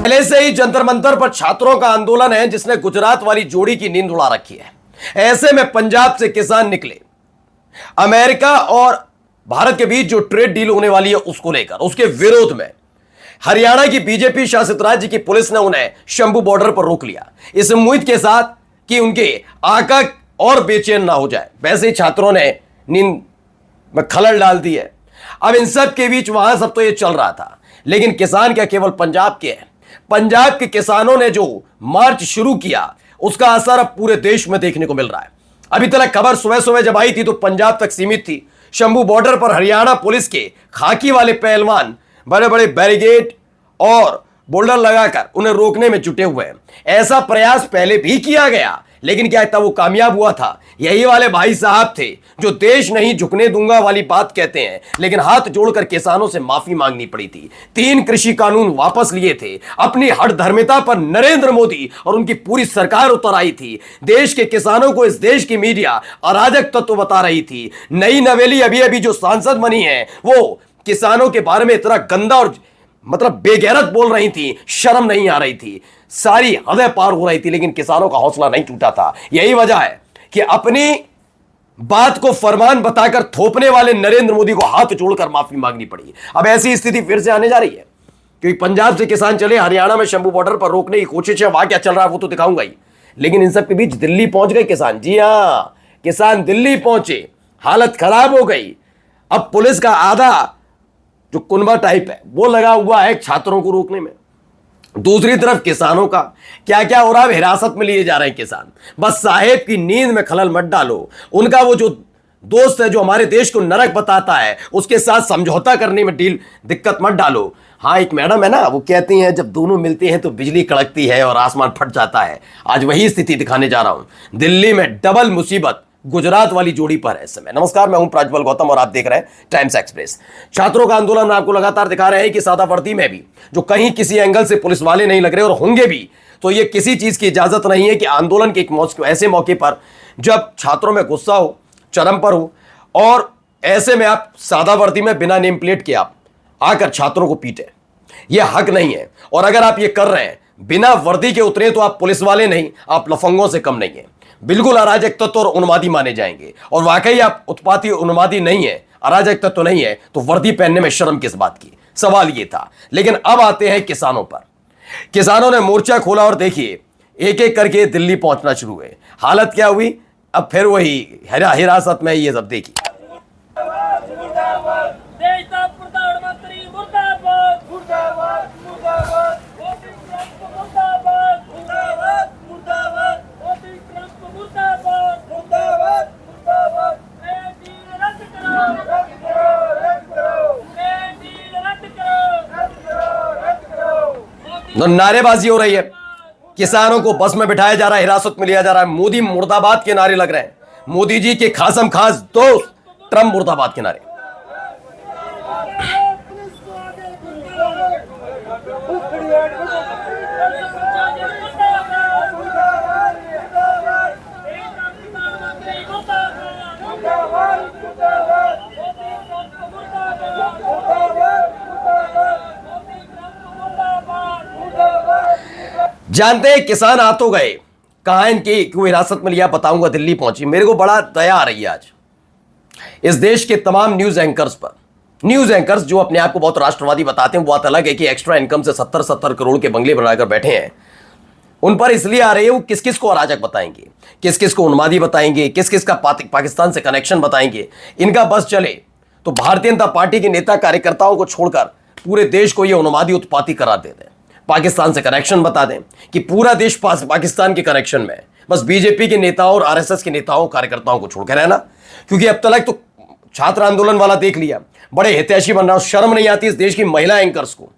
पहले से ही जंतर मंतर पर छात्रों का आंदोलन है जिसने गुजरात वाली जोड़ी की नींद उड़ा रखी है। ऐसे में पंजाब से किसान निकले। अमेरिका और भारत के बीच जो ट्रेड डील होने वाली है उसको लेकर, उसके विरोध में हरियाणा की बीजेपी शासित राज्य की पुलिस ने उन्हें शंभू बॉर्डर पर रोक लिया, इस उम्मीद के साथ कि उनके आका और बेचैन ना हो जाए। वैसे ही छात्रों ने नींद में खलल डाल दी है। अब इन सब के बीच वहां सब तो ये चल रहा था, लेकिन किसान क्या केवल पंजाब के हैं? पंजाब के किसानों ने जो मार्च शुरू किया उसका असर अब पूरे देश में देखने को मिल रहा है। अभी तक खबर सुबह सुबह जब आई थी तो पंजाब तक सीमित थी। शंभू बॉर्डर पर हरियाणा पुलिस के खाकी वाले पहलवान बड़े बड़े बैरिकेड और बोल्डर लगाकर उन्हें रोकने में जुटे हुए हैं। ऐसा प्रयास पहले भी किया गया, लेकिन क्या तब वो कामयाब हुआ था? यही वाले भाई साहब थे जो देश नहीं झुकने दूंगा वाली बात कहते हैं, लेकिन हाथ जोड़कर किसानों से माफी मांगनी पड़ी थी। 3 कृषि कानून वापस लिए थे। अपनी हठधर्मिता पर नरेंद्र मोदी और उनकी पूरी सरकार उतर आई थी। देश के किसानों को इस देश की मीडिया अराजक तत्व बता रही थी। नई नवेली अभी अभी जो सांसद बनी है वो किसानों के बारे में इतना गंदा और बेगैरत बोल रही थी, शर्म नहीं आ रही थी, सारी हदें पार हो रही थी, लेकिन किसानों का हौसला नहीं टूटा था। यही वजह है कि अपनी बात को फरमान बताकर थोपने वाले नरेंद्र मोदी को हाथ जोड़कर माफी मांगनी पड़ी। अब ऐसी स्थिति फिर से आने जा रही है, क्योंकि पंजाब से किसान चले हरियाणा में शंभू बॉर्डर पर रोकने की कोशिश है। वहां क्या चल रहा है वो तो दिखाऊंगा ही, लेकिन इन सब के बीच दिल्ली पहुंच गए किसान। जी हां, किसान दिल्ली पहुंचे, हालत खराब हो गई। अब पुलिस का आधा जो कुनबा टाइप है वो लगा हुआ है छात्रों को रोकने में। दूसरी तरफ किसानों का क्या क्या हो रहा है, हिरासत में लिए जा रहे हैं किसान। बस साहेब की नींद में खलल मत डालो। उनका वो जो दोस्त है जो हमारे देश को नरक बताता है, उसके साथ समझौता करने में दिक्कत मत डालो। हाँ, एक मैडम है ना, वो कहती हैं जब दोनों मिलते हैं तो बिजली कड़कती है और आसमान फट जाता है। आज वही स्थिति दिखाने जा रहा हूं। दिल्ली में डबल मुसीबत गुजरात वाली जोड़ी पर है इस समय। नमस्कार, मैं हूं प्राज्वल गौतम और आप देख रहे हैं टाइम्स एक्सप्रेस। छात्रों का आंदोलन आपको लगातार दिखा रहे हैं कि सादा वर्दी में भी जो कहीं किसी एंगल से पुलिस वाले नहीं लग रहे और होंगे भी, तो ये किसी चीज की इजाजत नहीं है कि आंदोलन के एक ऐसे मौके पर जब छात्रों में गुस्सा हो, चरम पर हो, और ऐसे में आप सादा वर्दी में बिना नेम प्लेट के आप आकर छात्रों को पीटे, यह हक नहीं है। और अगर आप ये कर रहे हैं बिना वर्दी के उतरे तो आप पुलिस वाले नहीं, आप लफंगों से कम नहीं है। बिल्कुल अराजक तत्व और उन्मादी माने जाएंगे। और वाकई आप उत्पाती उन्मादी नहीं है, अराजक तत्व नहीं है, तो वर्दी पहनने में शर्म किस बात की? सवाल ये था। लेकिन अब आते हैं किसानों पर। किसानों ने मोर्चा खोला और देखिए एक एक करके दिल्ली पहुंचना शुरू हुए। हालत क्या हुई? अब फिर वही हिरासत में, ये सब देखिए। तो नारेबाजी हो रही है, किसानों को बस में बिठाया जा रहा है, हिरासत में लिया जा रहा है। मोदी मुर्दाबाद के नारे लग रहे हैं। मोदी जी के खासम खास दोस्त ट्रंप मुर्दाबाद के नारे। जानते हैं किसान आ तो गए, कहां इनकी क्यों हिरासत में लिया बताऊंगा। दिल्ली पहुंची। मेरे को बड़ा दया आ रही है आज इस देश के तमाम न्यूज एंकर्स पर। न्यूज एंकर्स जो अपने आप को बहुत राष्ट्रवादी बताते हैं, वो बात अलग है कि एक्स्ट्रा इनकम से 70-70 करोड़ के बंगले बनाकर बैठे हैं। उन पर इसलिए आ रही है, वो किस किस को अराजक बताएंगे, किस किस को उन्मादी बताएंगे, किस किस का पाकिस्तान से कनेक्शन बताएंगे। इनका बस चले तो भारतीय जनता पार्टी के नेता कार्यकर्ताओं को छोड़कर पूरे देश को यह उन्मादी उत्पाती करार दे दें, पाकिस्तान से कनेक्शन बता दें कि पूरा देश पाकिस्तान के कनेक्शन में है। बस बीजेपी के नेताओं और आरएसएस के नेताओं कार्यकर्ताओं को छोड़कर रहना, क्योंकि अब तक तो छात्र आंदोलन वाला देख लिया, बड़े हितैषी बन रहा। शर्म नहीं आती इस देश की महिला एंकर्स को,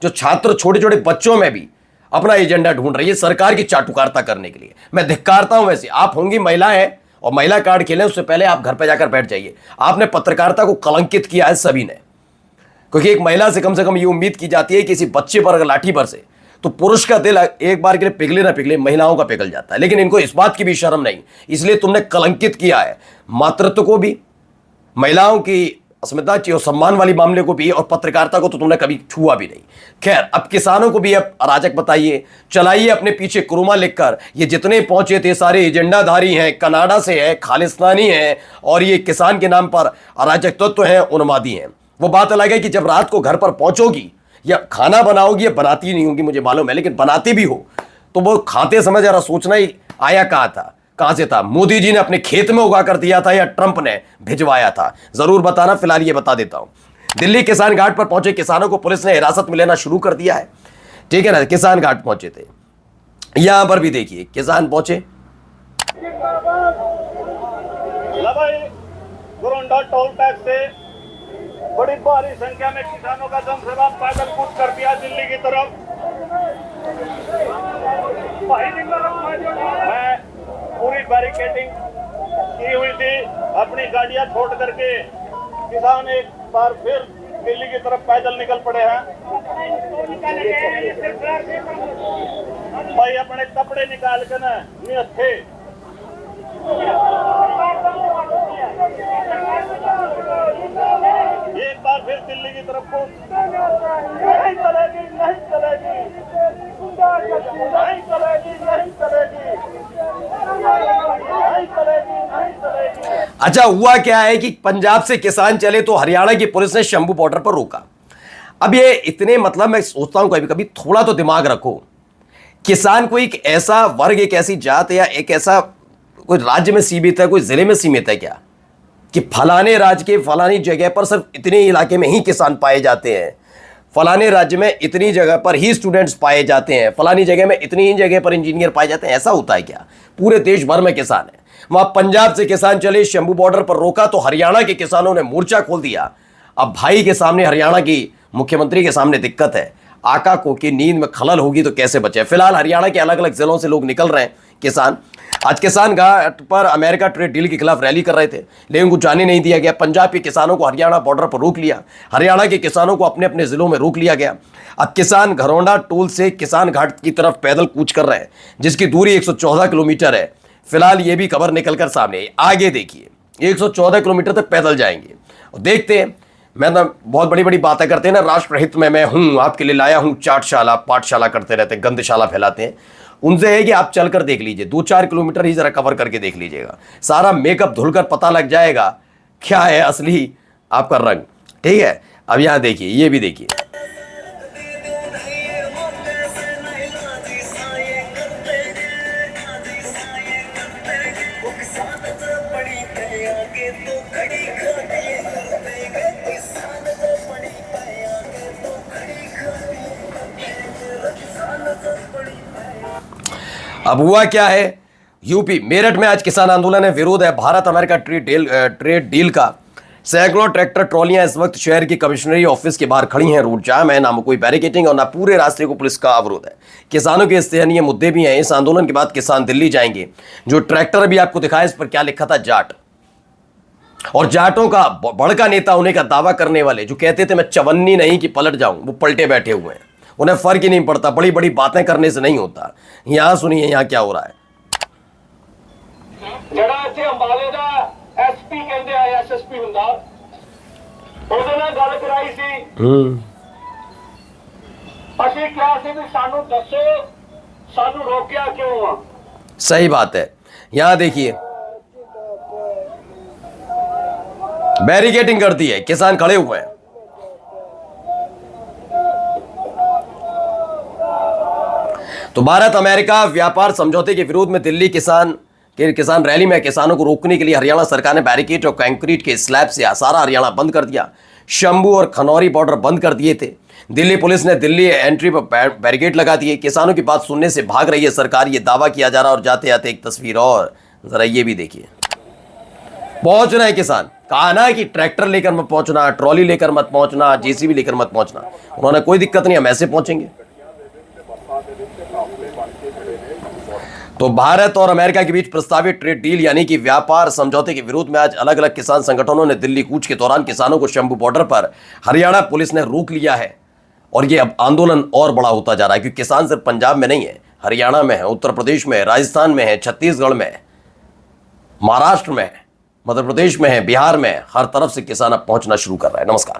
जो छात्र छोटे छोटे बच्चों में भी अपना एजेंडा ढूंढ रही है सरकार की चाटुकारिता करने के लिए। मैं धिक्कारता हूं। वैसे आप होंगी महिलाएं और महिला कार्ड खेलें, उससे पहले आप घर पर जाकर बैठ जाइए। आपने पत्रकारिता को कलंकित किया है सभी ने, क्योंकि एक महिला से कम ये उम्मीद की जाती है कि किसी बच्चे पर अगर लाठी बरसे तो पुरुष का दिल एक बार के लिए पिघले ना पिघले, महिलाओं का पिघल जाता है। लेकिन इनको इस बात की भी शर्म नहीं, इसलिए तुमने कलंकित किया है मातृत्व को भी, महिलाओं की अस्मिता चाहिए और सम्मान वाली मामले को भी, और पत्रकारिता को तो तुमने कभी छुआ भी नहीं। खैर, अब किसानों को भी अब अराजक बताइए, चलाइए अपने पीछे कुरुमा लिखकर। ये जितने पहुंचे थे सारे एजेंडाधारी हैं, कनाडा से है, खालिस्तानी हैं, और ये किसान के नाम पर अराजक तत्व हैं, उन्मादी हैं। वो बात अलग है कि जब रात को घर पर पहुंचोगी या खाना बनाओगी, या बनाती नहीं होगी मुझे मालूम है, लेकिन बनाती भी हो तो वो खाते समय जरा सोचना ही आया कहां से था। मोदी जी ने अपने खेत में उगा कर दिया था या ट्रंप ने भिजवाया था, जरूर बताना। फिलहाल ये बता देता हूं, दिल्ली किसान घाट पर पहुंचे किसानों को पुलिस ने हिरासत में लेना शुरू कर दिया है। ठीक है ना, किसान घाट पहुंचे थे, यहां पर भी देखिए किसान पहुंचे। गोरंडा टोल टैक्स से बड़ी भारी संख्या में किसानों का जनसभा पैदल कूच कर दिया दिल्ली की तरफ। मैं पूरी बैरिकेडिंग की हुई थी, अपनी गाड़ियां छोड़ करके किसान एक बार फिर दिल्ली की तरफ पैदल निकल पड़े हैं। भाई अपने कपड़े निकाल कर ना थे, एक बार फिर दिल्ली की तरफ को नहीं चलेगी, नहीं चलेगी, नहीं चलेगी, नहीं चलेगी, नहीं चलेगी, नहीं चलेगी। अच्छा, हुआ क्या है कि पंजाब से किसान चले तो हरियाणा की पुलिस ने शंभू बॉर्डर पर रोका। अब ये इतने, मतलब मैं सोचता हूं कभी कभी थोड़ा तो दिमाग रखो। किसान कोई एक ऐसा वर्ग, एक ऐसी जात या एक ऐसा कोई राज्य में सीमित है, कोई जिले में सीमित है क्या कि फलाने राज्य के फलानी जगह पर सिर्फ इतने इलाके में ही किसान पाए जाते हैं, फलाने राज्य में इतनी जगह पर ही स्टूडेंट्स पाए जाते हैं, फलानी जगह में इतनी ही जगह पर इंजीनियर पाए जाते हैं? ऐसा होता है क्या? पूरे देश भर में किसान है। वहां पंजाब से किसान चले, शंभू बॉर्डर पर रोका तो हरियाणा के किसानों ने मोर्चा खोल दिया। अब भाई के सामने, हरियाणा की मुख्यमंत्री के सामने दिक्कत है। आका को की नींद में खलल होगी तो कैसे बचे? फिलहाल हरियाणा के अलग अलग जिलों से लोग निकल रहे हैं किसान। आज किसान घाट पर अमेरिका ट्रेड डील के खिलाफ रैली कर रहे थे, लेकिन उनको जाने नहीं दिया गया। पंजाब के किसानों को हरियाणा बॉर्डर पर रोक लिया, हरियाणा के किसानों को अपने अपने जिलों में रोक लिया गया। अब किसान घरौंडा टोल से किसान घाट की तरफ पैदल कूच कर रहे हैं, जिसकी दूरी 114 किलोमीटर है। फिलहाल ये भी खबर निकलकर सामने आई। आगे देखिए, 114 किलोमीटर तक पैदल जाएंगे। देखते हैं, मैं तो बहुत बड़ी बड़ी बातें करते हैं ना, राष्ट्रहित में मैं हूं, आपके लिए लाया हूं चाटशाला, पाठशाला करते रहते हैं, गंधशाला फैलाते हैं। उनसे है कि आप चलकर देख लीजिए, 2-4 किलोमीटर ही जरा कवर करके देख लीजिएगा, सारा मेकअप धुलकर पता लग जाएगा क्या है असली आपका रंग। ठीक है, अब यहां देखिए, ये भी देखिए। अब हुआ क्या है, यूपी मेरठ में आज किसान आंदोलन है, विरोध है भारत अमेरिका ट्रेड डील का। सैकड़ों ट्रैक्टर ट्रॉलियां इस वक्त शहर की कमिश्नरी ऑफिस के बाहर खड़ी हैं। रोड जाम है, ना कोई बैरिकेटिंग और ना पूरे रास्ते को पुलिस का अवरोध है। किसानों के स्थानीय मुद्दे भी हैं। इस आंदोलन के बाद किसान दिल्ली जाएंगे। जो ट्रैक्टर भी आपको दिखाया, इस पर क्या लिखा था? जाट। और जाटों का बड़का नेता होने का दावा करने वाले जो कहते थे मैं चवन्नी नहीं कि पलट जाऊं, वो पलटे बैठे हुए हैं। उन्हें फर्क ही नहीं पड़ता, बड़ी बड़ी बातें करने से नहीं होता। यहां सुनिए यहां क्या हो रहा है। जड़ा इत्थे अंबाले दा एसपी कहंदे आ एसएसपी हुंदा, ਉਹਦੇ ਨਾਲ ਗੱਲ ਕਰਾਈ ਸੀ। ਅਸੀਂ ਕਿਹਾ ਸੀ ਵੀ ਸਾਨੂੰ ਦੱਸੋ ਸਾਨੂੰ ਰੋਕਿਆ ਕਿਉਂ ਆ। सही बात है, यहां देखिए बैरिकेडिंग कर दी है, किसान खड़े हुए हैं। तो भारत अमेरिका व्यापार समझौते के विरोध में दिल्ली किसान रैली में किसानों को रोकने के लिए हरियाणा सरकार ने बैरिकेड और कंक्रीट के स्लैब से सारा हरियाणा बंद कर दिया। शंभू और खनौरी बॉर्डर बंद कर दिए थे। दिल्ली पुलिस ने दिल्ली एंट्री पर बैरिकेड लगा दिए। किसानों की बात सुनने से भाग रही है सरकार, ये दावा किया जा रहा है। और जाते जाते एक तस्वीर और जरा ये भी देखिए, पहुंच रहे हैं किसान। कहा ना कि ट्रैक्टर लेकर मत पहुंचना, ट्रॉली लेकर मत पहुंचना, जेसीबी लेकर मत पहुंचना। उन्होंने कोई दिक्कत नहीं, हम ऐसे पहुंचेंगे। तो भारत और अमेरिका के बीच प्रस्तावित ट्रेड डील यानी कि व्यापार समझौते के विरोध में आज अलग अलग किसान संगठनों ने दिल्ली कूच के दौरान किसानों को शंभू बॉर्डर पर हरियाणा पुलिस ने रोक लिया है। और ये अब आंदोलन और बड़ा होता जा रहा है, क्योंकि किसान सिर्फ पंजाब में नहीं है, हरियाणा में है, उत्तर प्रदेश में है, राजस्थान में है, छत्तीसगढ़ में है, महाराष्ट्र में है, मध्य प्रदेश में है, बिहार में है, हर तरफ से किसान अब पहुंचना शुरू कर रहा है। नमस्कार।